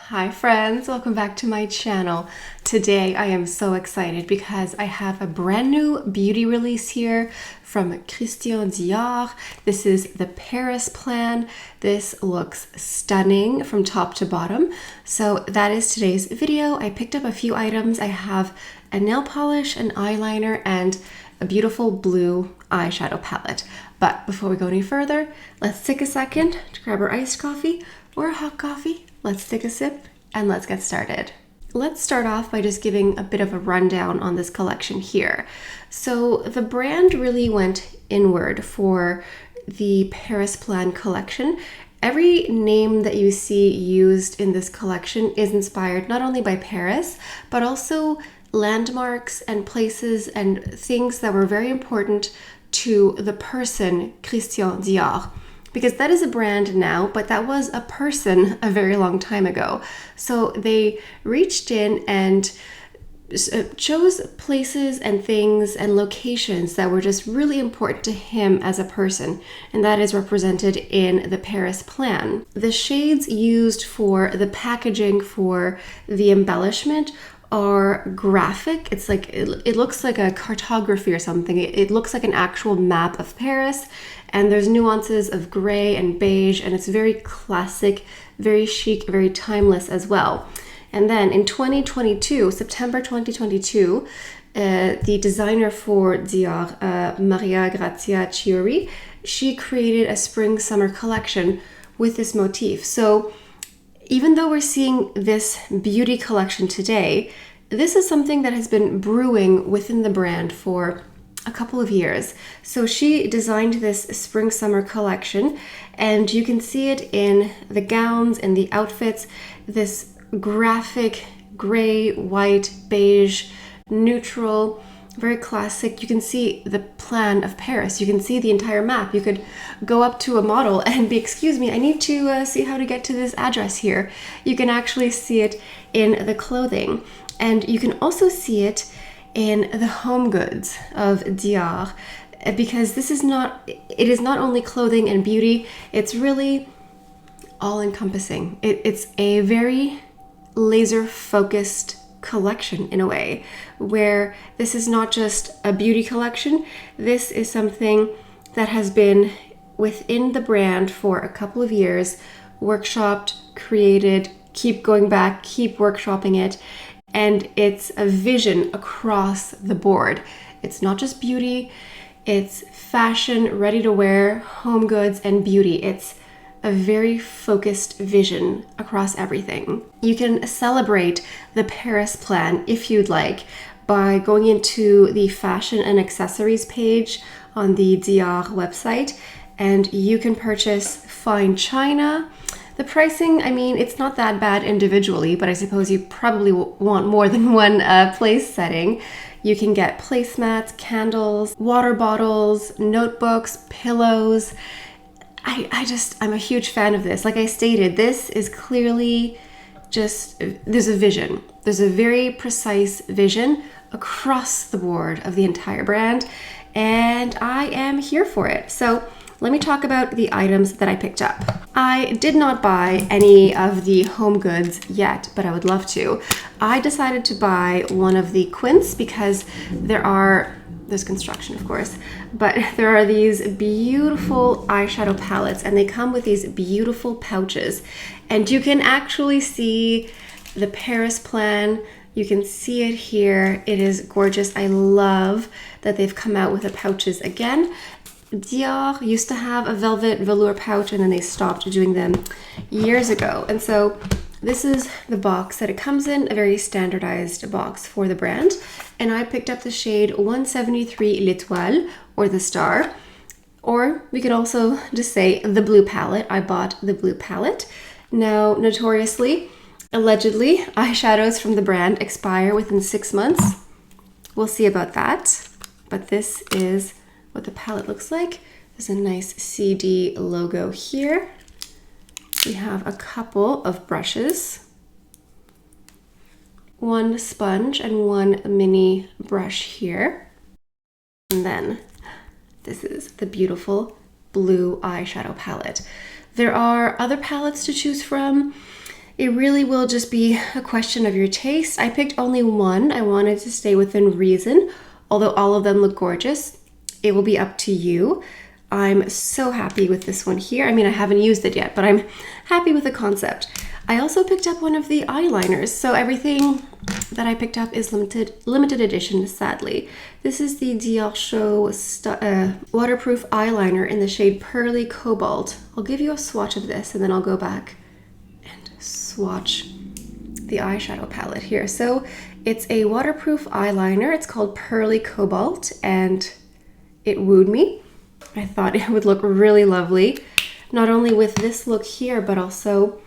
Hi friends, welcome back to my channel. Today I am so excited because I have a brand new beauty release here from Christian Dior. This is the Paris plan. This looks stunning from top to bottom. So that is today's video. I picked up a few items. I have a nail polish, an eyeliner, and a beautiful blue eyeshadow palette. But before we go any further, let's take a second to grab our iced coffee or a hot coffee. Let's take a sip and let's get started. Let's start off by just giving a bit of a rundown on this collection here. So the brand really went inward for the Paris Plan collection. Every name that you see used in this collection is inspired not only by Paris, but also landmarks and places and things that were very important to the person Christian Dior. Because that is a brand now, but that was a person a very long time ago. So they reached in and chose places and things and locations that were just really important to him as a person. And that is represented in the Paris plan. The shades used for the packaging for the embellishment are graphic. It's like it looks like a cartography or something. It looks like an actual map of Paris, and there's nuances of gray and beige, and it's very classic, very chic, very timeless as well. And then in 2022, September 2022, the designer for Dior, Maria Grazia Chiuri, she created a spring-summer collection with this motif. So even though we're seeing this beauty collection today, this is something that has been brewing within the brand for a couple of years. So she designed this spring-summer collection, and you can see it in the gowns and the outfits, this graphic gray, white, beige, neutral, very classic. You can see the plan of Paris. You can see the entire map. You could go up to a model and be, excuse me, I need to see how to get to this address here. You can actually see it in the clothing. And you can also see it in the home goods of Dior, because this is not, it is not only clothing and beauty, it's really all-encompassing. It's a very laser-focused collection in a way, where this is not just a beauty collection. This is something that has been within the brand for a couple of years, workshopped, created, keep going back, keep workshopping it, and it's a vision across the board. It's not just beauty, it's fashion, ready to wear, home goods, and beauty. It's a very focused vision across everything. You can celebrate the Paris plan if you'd like by going into the fashion and accessories page on the Dior website, and you can purchase fine china. The pricing, I mean, it's not that bad individually, but I suppose you probably want more than one place setting. You can get placemats, candles, water bottles, notebooks, pillows. I'm a huge fan of this. Like I stated, this is clearly just, there's a vision. There's a very precise vision across the board of the entire brand, and I am here for it. So let me talk about the items that I picked up. I did not buy any of the home goods yet, but I would love to. I decided to buy one of the quints because there's construction, of course, but there are these beautiful eyeshadow palettes, and they come with these beautiful pouches, and you can actually see the Paris plan. You can see it here. It is gorgeous. I love that they've come out with the pouches again. Dior used to have a velvet velour pouch, and then they stopped doing them years ago. And so this is the box that it comes in, a very standardized box for the brand. And I picked up the shade 173 L'Étoile, or the star. Or we could also just say the blue palette. I bought the blue palette. Now, notoriously, allegedly, eyeshadows from the brand expire within 6 months. We'll see about that. But this is what the palette looks like. There's a nice CD logo here. We have a couple of brushes, one sponge and one mini brush here. And then this is the beautiful blue eyeshadow palette. There are other palettes to choose from. It really will just be a question of your taste. I picked only one. I wanted to stay within reason, although all of them look gorgeous. It will be up to you. I'm so happy with this one here. I mean, I haven't used it yet, but I'm happy with the concept. I also picked up one of the eyeliners. So everything that I picked up is limited edition, sadly. This is the Dior Show waterproof eyeliner in the shade Pearly Cobalt. I'll give you a swatch of this and then I'll go back and swatch the eyeshadow palette here. So it's a waterproof eyeliner. It's called Pearly Cobalt and it wooed me. I thought it would look really lovely, not only with this look here, but also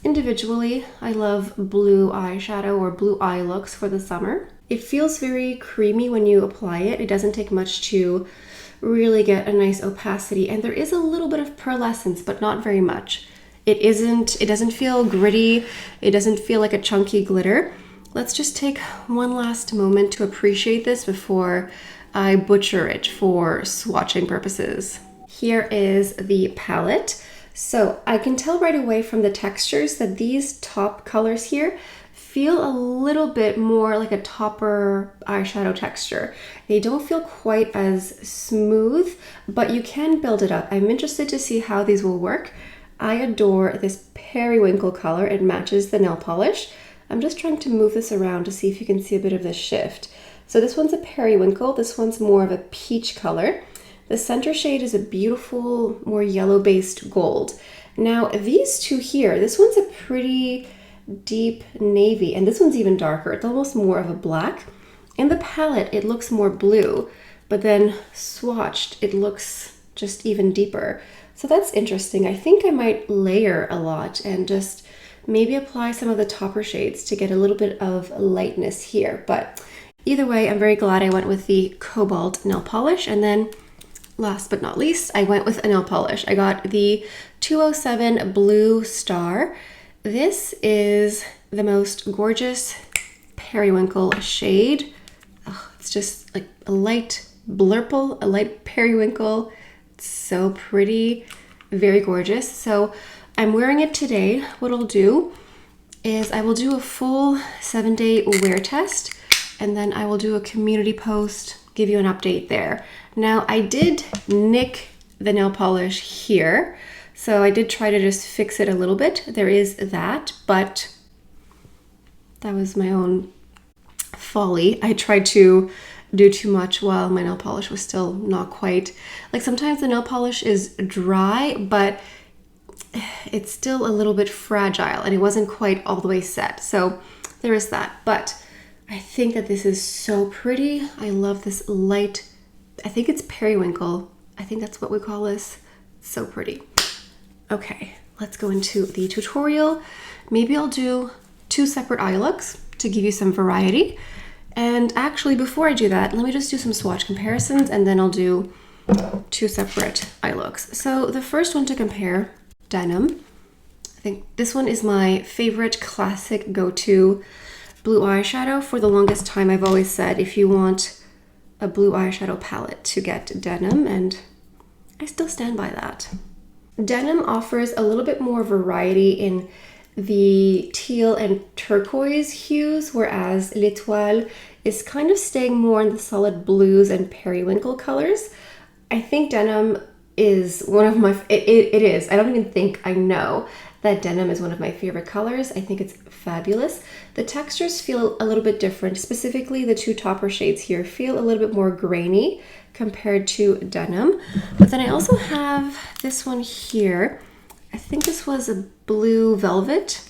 individually. I love blue eyeshadow or blue eye looks for the summer. It feels very creamy when you apply it. It doesn't take much to really get a nice opacity, and there is a little bit of pearlescence, but not very much. It doesn't feel gritty. It doesn't feel like a chunky glitter. Let's just take one last moment to appreciate this before I butcher it for swatching purposes. Here is the palette. So I can tell right away from the textures that these top colors here feel a little bit more like a topper eyeshadow texture. They don't feel quite as smooth, but you can build it up. I'm interested to see how these will work. I adore this periwinkle color. It matches the nail polish. I'm just trying to move this around to see if you can see a bit of this shift. So this one's a periwinkle, this one's more of a peach color. The center shade is a beautiful, more yellow-based gold. Now these two here, this one's a pretty deep navy, and this one's even darker. It's almost more of a black. In the palette, it looks more blue, but then swatched, it looks just even deeper. So that's interesting. I think I might layer a lot and just maybe apply some of the topper shades to get a little bit of lightness here. But either way, I'm very glad I went with the Cobalt nail polish. And then last but not least, I went with a nail polish. I got the 207 Blue Star. This is the most gorgeous periwinkle shade. Oh, it's just like a light blurple, a light periwinkle. It's so pretty, very gorgeous. So I'm wearing it today. What I'll do is I will do a full 7-day wear test, and then I will do a community post, give you an update there. Now I did nick the nail polish here, so I did try to just fix it a little bit. There is that, but that was my own folly. I tried to do too much while my nail polish was still not quite, like sometimes the nail polish is dry, but it's still a little bit fragile and it wasn't quite all the way set. So there is that, but I think that this is so pretty. I love this light, I think it's periwinkle. I think that's what we call this. It's so pretty. Okay, let's go into the tutorial. Maybe I'll do 2 separate eye looks to give you some variety. And actually, before I do that, let me just do some swatch comparisons and then I'll do 2 separate eye looks. So the first one to compare, denim. I think this one is my favorite classic go-to blue eyeshadow. For the longest time, I've always said if you want a blue eyeshadow palette to get denim, and I still stand by that. Denim offers a little bit more variety in the teal and turquoise hues, whereas L'Etoile is kind of staying more in the solid blues and periwinkle colors. I think denim is one of my, it is, I don't even think I know that denim is one of my favorite colors. I think it's fabulous. The textures feel a little bit different. Specifically, the 2 topper shades here feel a little bit more grainy compared to denim. But then I also have this one here. I think this was a blue velvet.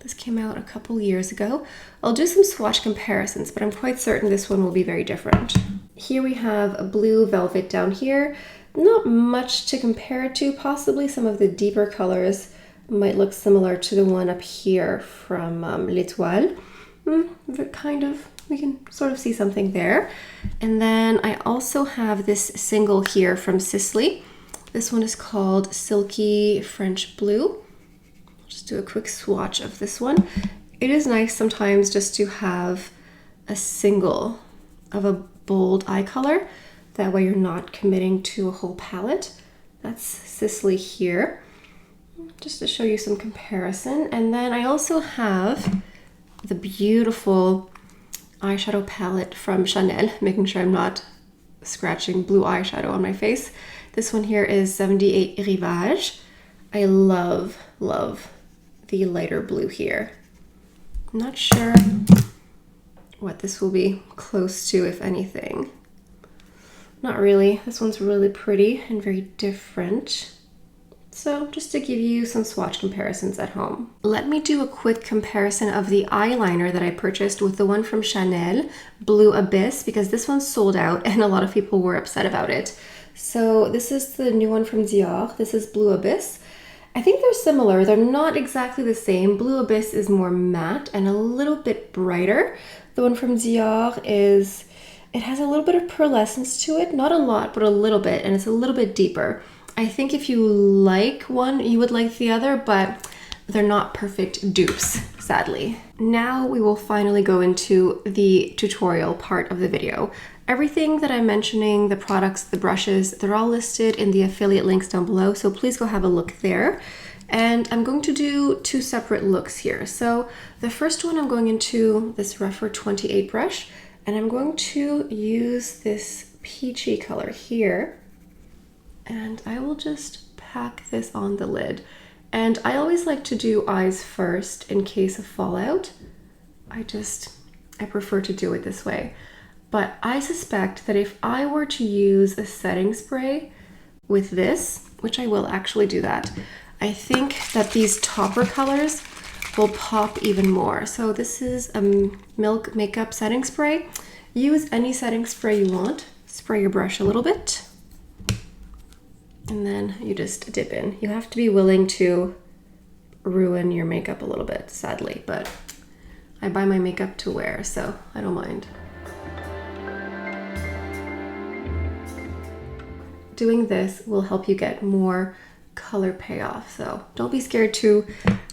This came out a couple years ago. I'll do some swatch comparisons, but I'm quite certain this one will be very different. Here we have a blue velvet down here. Not much to compare it to. Possibly some of the deeper colors might look similar to the one up here from L'Etoile. Kind of, we can sort of see something there. And then I also have this single here from Sisley. This one is called Silky French Blue. I'll just do a quick swatch of this one. It is nice sometimes just to have a single of a bold eye color. That way you're not committing to a whole palette. That's Sisley here. just to show you some comparison. And then I also have the beautiful eyeshadow palette from Chanel, making sure I'm not scratching blue eyeshadow on my face. This one here is 78 Rivage. I love, love the lighter blue here. I'm not sure what this will be close to, if anything. Not really. This one's really pretty and very different. So just to give you some swatch comparisons at home. Let me do a quick comparison of the eyeliner that I purchased with the one from Chanel, Blue Abyss, because this one sold out and a lot of people were upset about it. So this is the new one from Dior. This is Blue Abyss. I think they're similar. They're not exactly the same. Blue Abyss is more matte and a little bit brighter. The one from Dior it has a little bit of pearlescence to it. Not a lot, but a little bit, and it's a little bit deeper. I think if you like one, you would like the other, but they're not perfect dupes, sadly. Now we will finally go into the tutorial part of the video. Everything that I'm mentioning, the products, the brushes, they're all listed in the affiliate links down below, so please go have a look there. And I'm going to do two separate looks here. So the first one, I'm going into this Refer 28 brush, and I'm going to use this peachy color here. And I will just pack this on the lid. And I always like to do eyes first in case of fallout. I prefer to do it this way. But I suspect that if I were to use a setting spray with this, which I will actually do that, I think that these topper colors will pop even more. So this is a Milk Makeup setting spray. Use any setting spray you want. Spray your brush a little bit. And then you just dip in. You have to be willing to ruin your makeup a little bit, sadly, but I buy my makeup to wear, so I don't mind. Doing this will help you get more color payoff, so don't be scared to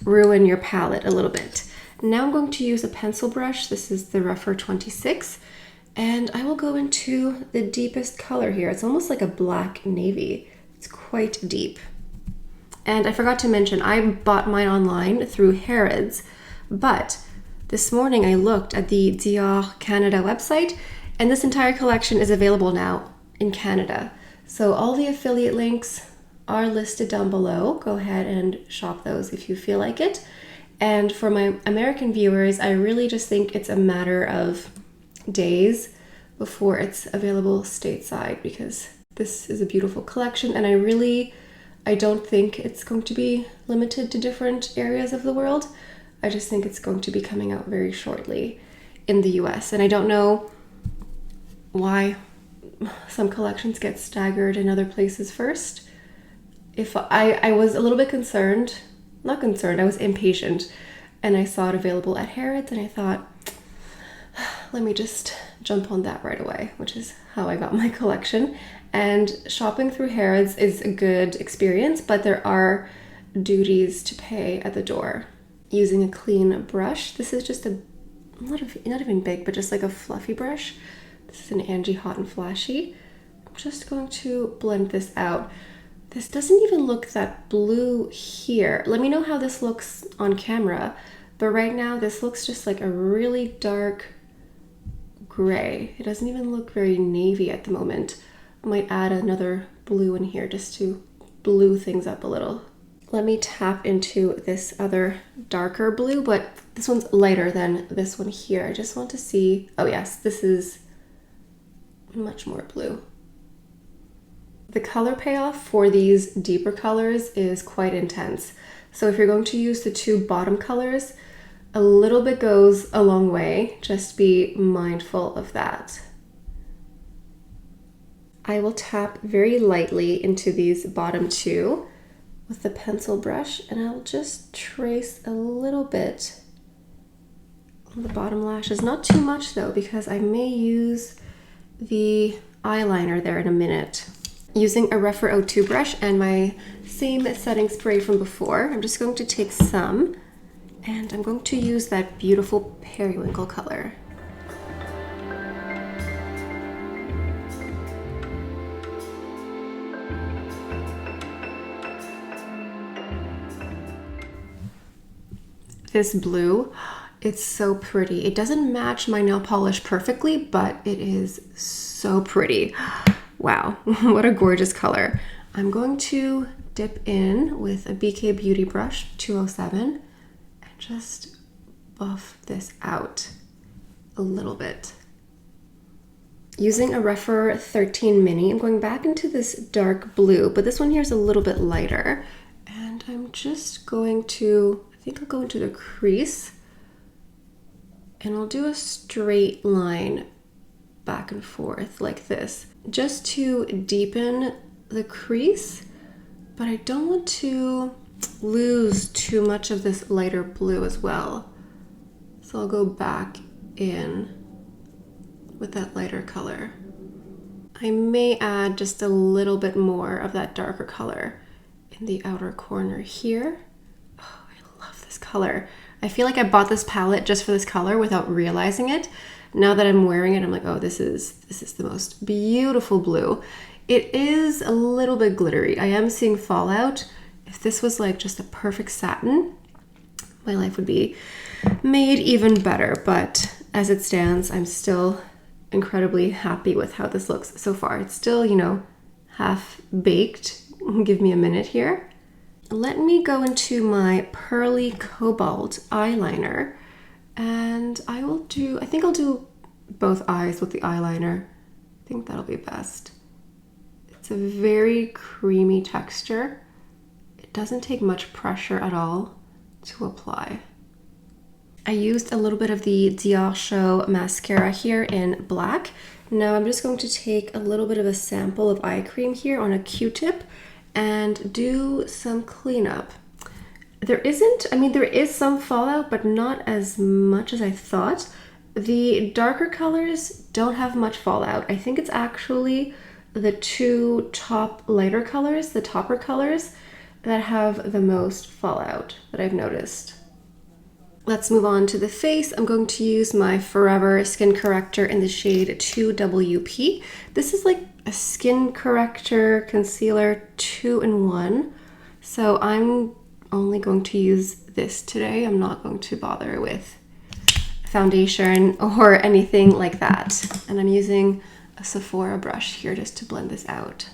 ruin your palette a little bit. Now I'm going to use a pencil brush. This is the Refer 26, and I will go into the deepest color here. It's almost like a black navy. It's quite deep. And I forgot to mention, I bought mine online through Harrods, but this morning I looked at the Dior Canada website, and this entire collection is available now in Canada. So all the affiliate links are listed down below. Go ahead and shop those if you feel like it. And for my American viewers, I really just think it's a matter of days before it's available stateside, because this is a beautiful collection, and I don't think it's going to be limited to different areas of the world. I just think it's going to be coming out very shortly in the US, and I don't know why some collections get staggered in other places first. If I was a little bit concerned, not concerned, I was impatient, and I saw it available at Harrods, and I thought, let me just jump on that right away, which is how I got my collection. And shopping through Harrods is a good experience, but there are duties to pay at the door. Using a clean brush, this is just not even big, but just like a fluffy brush. This is an Angie Hot and Flashy. I'm just going to blend this out. This doesn't even look that blue here. Let me know how this looks on camera, but right now this looks just like a really dark gray. It doesn't even look very navy at the moment. I might add another blue in here just to blue things up a little. Let me tap into this other darker blue, but this one's lighter than this one here. I just want to see, oh yes, this is much more blue. The color payoff for these deeper colors is quite intense. So if you're going to use the two bottom colors, a little bit goes a long way. Just be mindful of that. I will tap very lightly into these bottom two with the pencil brush, and I'll just trace a little bit on the bottom lashes. Not too much though, because I may use the eyeliner there in a minute. Using a Refer 02 brush and my same setting spray from before, I'm just going to take some, and I'm going to use that beautiful periwinkle color. this blue. It's so pretty. It doesn't match my nail polish perfectly, but it is so pretty. Wow, what a gorgeous color. I'm going to dip in with a BK Beauty brush 207 and just buff this out a little bit. Using a Rephr 13 Mini, I'm going back into this dark blue, but this one here is a little bit lighter. And I'm just going to, I think I'll go into the crease and I'll do a straight line back and forth like this, just to deepen the crease, but I don't want to lose too much of this lighter blue as well. So I'll go back in with that lighter color. I may add just a little bit more of that darker color in the outer corner here. Oh, I love this color. I feel like I bought this palette just for this color without realizing it. Now that I'm wearing it, I'm like, oh, this is the most beautiful blue. It is a little bit glittery. I am seeing fallout. If this was like just a perfect satin, my life would be made even better. But as it stands, I'm still incredibly happy with how this looks so far. It's still, you know, half baked. Give me a minute here. Let me go into my Pearly Cobalt eyeliner, and I think I'll do both eyes with the eyeliner. I think that'll be best. It's a very creamy texture. It doesn't take much pressure at all to apply. I used a little bit of the Dior Show mascara here in black. Now I'm just going to take a little bit of a sample of eye cream here on a Q-tip and do some cleanup. There is some fallout, but not as much as I thought. The darker colors don't have much fallout. I think it's actually the two top lighter colors, the topper colors, that have the most fallout that I've noticed. Let's move on to the face. I'm going to use my Forever Skin Corrector in the shade 2WP. This is like a skin corrector concealer 2-in-1. So I'm only going to use this today. I'm not going to bother with foundation or anything like that. And I'm using a Sephora brush here just to blend this out.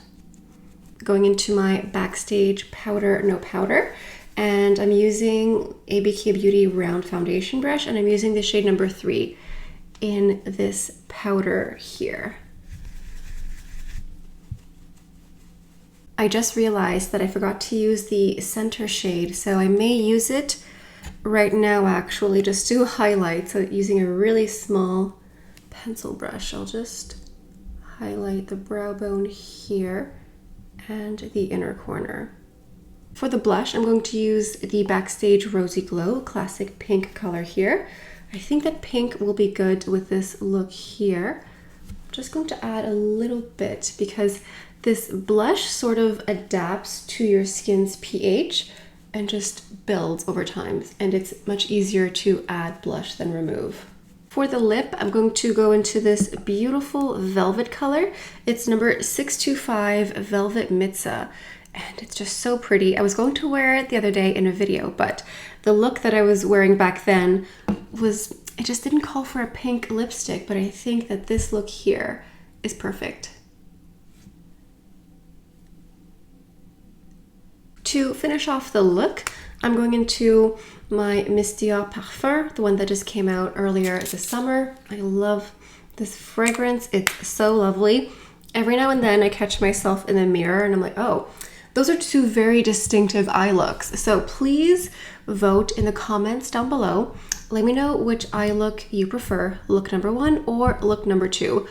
Going into my Backstage Powder No Powder, and I'm using a BK Beauty round foundation brush, and I'm using the shade number 3 in this powder here. I just realized that I forgot to use the center shade, so I may use it right now actually, just to highlight. So using a really small pencil brush, I'll just highlight the brow bone here and the inner corner. For the blush, I'm going to use the Backstage Rosy Glow classic pink color here. I think that pink will be good with this look here. I'm just going to add a little bit because this blush sort of adapts to your skin's pH and just builds over time, and it's much easier to add blush than remove. For the lip, I'm going to go into this beautiful velvet color. It's number 625 Velvet Mitza, and it's just so pretty. I was going to wear it the other day in a video, but the look that I was wearing back then it just didn't call for a pink lipstick, but I think that this look here is perfect. To finish off the look, I'm going into my Miss Dior Parfum, the one that just came out earlier this summer. I love this fragrance. It's so lovely. Every now and then I catch myself in the mirror and I'm like, oh, those are two very distinctive eye looks. So please vote in the comments down below. Let me know which eye look you prefer, look number 1 or look number 2.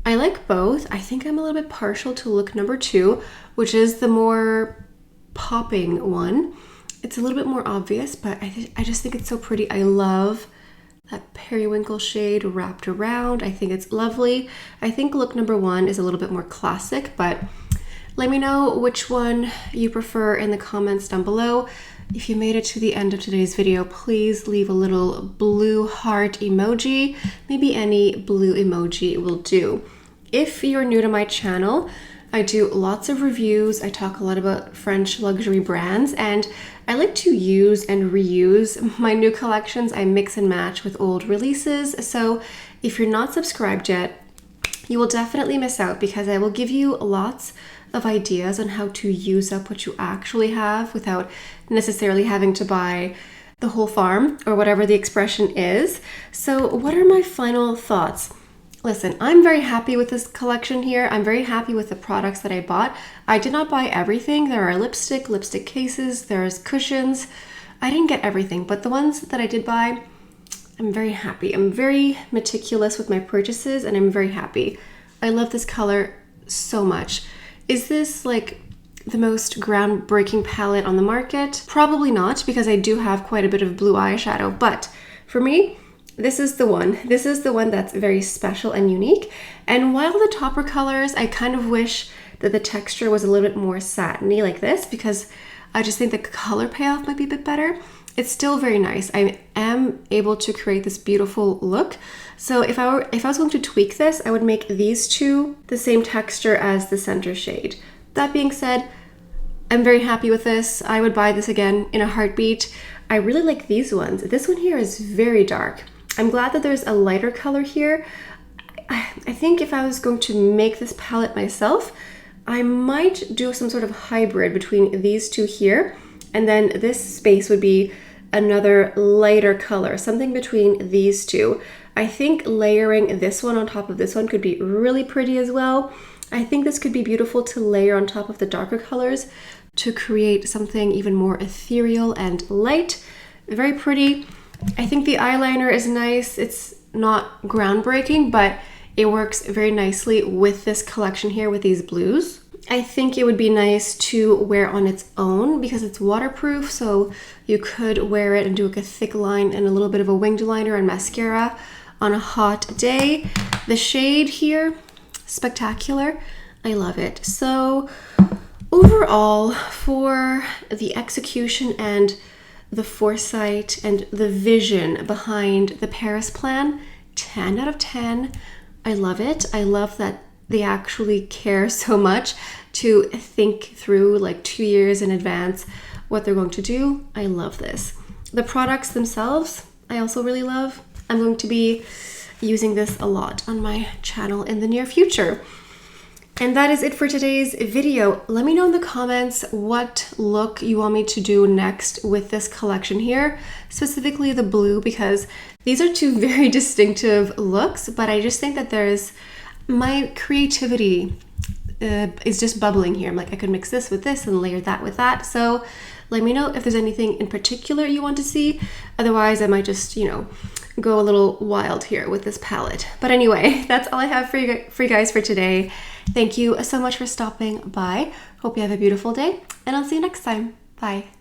I like both. I think I'm a little bit partial to look number 2, which is the more popping one. It's a little bit more obvious, but I just think it's so pretty. I love that periwinkle shade wrapped around. I think it's lovely. I think look number 1 is a little bit more classic, but let me know which one you prefer in the comments down below. If you made it to the end of today's video, please leave a little blue heart emoji. Maybe any blue emoji will do. If you're new to my channel, I do lots of reviews. I talk a lot about French luxury brands, and I like to use and reuse my new collections. I mix and match with old releases. So if you're not subscribed yet, you will definitely miss out because I will give you lots of ideas on how to use up what you actually have without necessarily having to buy the whole farm or whatever the expression is. So what are my final thoughts? Listen, I'm very happy with this collection here. I'm very happy with the products that I bought. I did not buy everything. There are lipstick cases, there's cushions. I didn't get everything, but the ones that I did buy, I'm very happy. I'm very meticulous with my purchases and I'm very happy. I love this color so much. Is this like the most groundbreaking palette on the market? Probably not, because I do have quite a bit of blue eyeshadow, but for me, this is the one. This is the one that's very special and unique. And while the topper colors, I kind of wish that the texture was a little bit more satiny like this, because I just think the color payoff might be a bit better. It's still very nice. I am able to create this beautiful look. So if I was going to tweak this, I would make these two the same texture as the center shade. That being said, I'm very happy with this. I would buy this again in a heartbeat. I really like these ones. This one here is very dark. I'm glad that there's a lighter color here. I think if I was going to make this palette myself, I might do some sort of hybrid between these two here, and then this space would be another lighter color, something between these two. I think layering this one on top of this one could be really pretty as well. I think this could be beautiful to layer on top of the darker colors to create something even more ethereal and light. Very pretty. I think the eyeliner is nice. It's not groundbreaking, but it works very nicely with this collection here with these blues. I think it would be nice to wear on its own because it's waterproof, so you could wear it and do like a thick line and a little bit of a winged liner and mascara on a hot day. The shade here, spectacular. I love it. So overall, for the execution and the foresight and the vision behind the Paris plan, 10 out of 10. I love it. I love that they actually care so much to think through like 2 years in advance what they're going to do. I love this. The products themselves, I also really love. I'm going to be using this a lot on my channel in the near future. And that is it for today's video. Let me know in the comments what look you want me to do next with this collection here, specifically the blue, because these are two very distinctive looks, but I just think that my creativity is just bubbling here. I'm like, I could mix this with this and layer that with that. So let me know if there's anything in particular you want to see. Otherwise, I might just, go a little wild here with this palette. But anyway, that's all I have for you guys for today. Thank you so much for stopping by. Hope you have a beautiful day, and I'll see you next time. Bye.